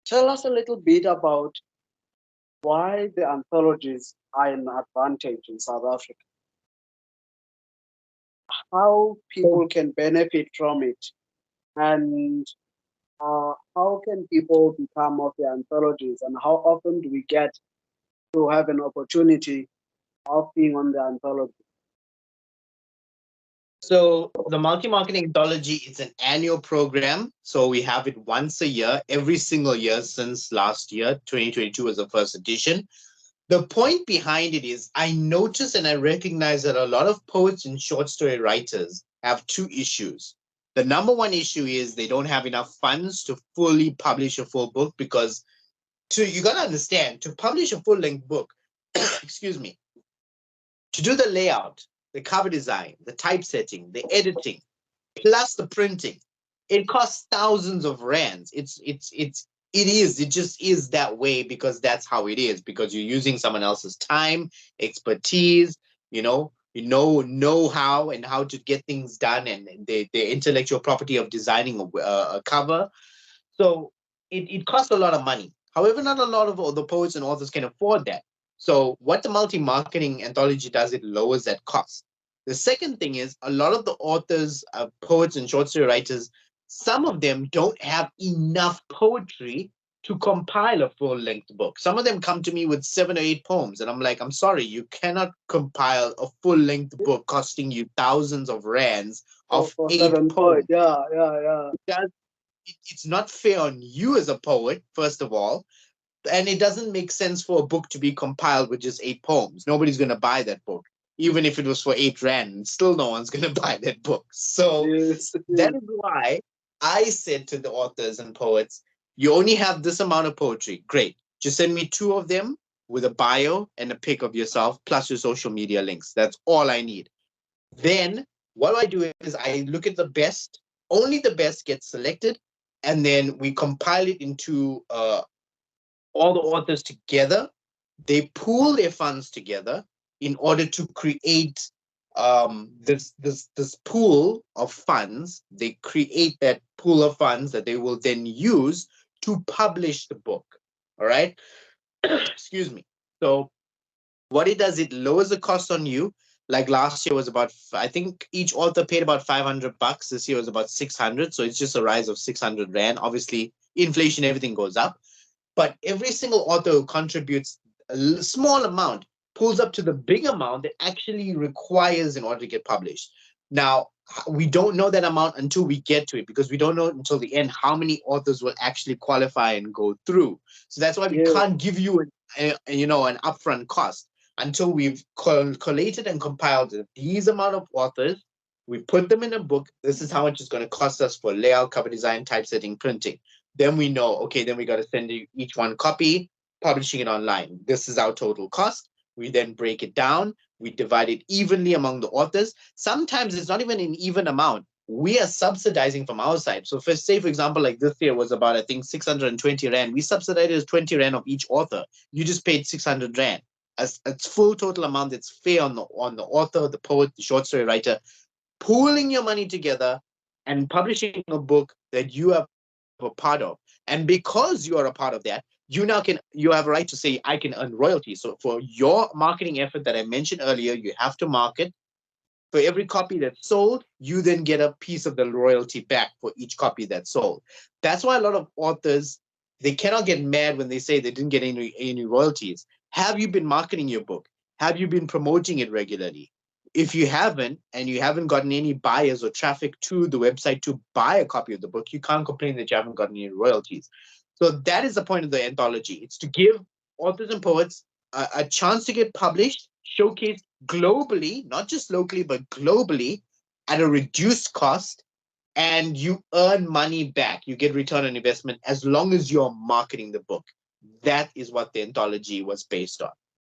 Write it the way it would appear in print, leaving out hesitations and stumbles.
tell us a little bit about why the anthologies are an advantage in South Africa, how people can benefit from it, and how can people become of the anthologies, and how often do we get to have an opportunity of being on the anthology? So the Multi-Marketing Anthology is an annual program. So we have it once a year, every single year since last year. 2022 was the first edition. The point behind it is I notice and I recognize that a lot of poets and short story writers have two issues. The number one issue is they don't have enough funds to fully publish a full book, because you got to understand, to publish a full-length book, excuse me, to do the layout, the cover design, the typesetting, the editing, plus the printing, it costs thousands of rands. It just is that way because that's how it is, because you're using someone else's time, expertise, know-how and how to get things done, and the intellectual property of designing a cover. So it costs a lot of money. However, not a lot of the poets and authors can afford that. So what the Multi-Marketing Anthology does, it lowers that cost. The second thing is a lot of the authors, poets and short story writers, some of them don't have enough poetry to compile a full-length book. Some of them come to me with 7 or 8 poems, and I'm like, I'm sorry, you cannot compile a full-length book costing you thousands of rands of For 8 7 poems. points, yeah. It's not fair on you as a poet, first of all, and it doesn't make sense for a book to be compiled with just 8 poems. Nobody's going to buy that book. Even if it was for 8 rand, still no one's going to buy that book. So Yes. that is why I said to the authors and poets, you only have this amount of poetry. Great. Just send me 2 of them with a bio and a pic of yourself plus your social media links. That's all I need. Then what I do is I look at the best, only the best gets selected, and then we compile it into all the authors together. They pool their funds together in order to create this pool of funds. They create that pool of funds that they will then use to publish the book. All right. Excuse me. So what it does, it lowers the cost on you. Like last year was about, I think each author paid about $500. This year was about 600. So it's just a rise of 600 rand. Obviously, inflation, everything goes up. But every single author who contributes a small amount pulls up to the big amount that actually requires in order to get published. Now, we don't know that amount until we get to it, because we don't know until the end how many authors will actually qualify and go through. So that's why we Yeah. can't give you an upfront cost until we've collated and compiled these amount of authors. We put them in a book. This is how much it's going to cost us for layout, cover design, typesetting, printing. Then we know, okay, then we got to send you each one copy, publishing it online. This is our total cost. We then break it down. We divide it evenly among the authors. Sometimes it's not even an even amount. We are subsidizing from our side. So say, for example, like this year was about, I think, 620 rand. We subsidized as 20 rand of each author. You just paid 600 rand. As it's full total amount that's fair on the author, the poet, the short story writer, pooling your money together and publishing a book that you have a part of. And because you are a part of that, you have a right to say, I can earn royalties. So for your marketing effort that I mentioned earlier, you have to market. For every copy that's sold, you then get a piece of the royalty back for each copy that's sold. That's why a lot of authors, they cannot get mad when they say they didn't get any royalties. Have you been marketing your book? Have you been promoting it regularly? If you haven't, and you haven't gotten any buyers or traffic to the website to buy a copy of the book, you can't complain that you haven't gotten any royalties. So that is the point of the anthology. It's to give authors and poets a chance to get published, showcased globally, not just locally, but globally at a reduced cost, and you earn money back. You get return on investment as long as you're marketing the book. That is what the anthology was based on.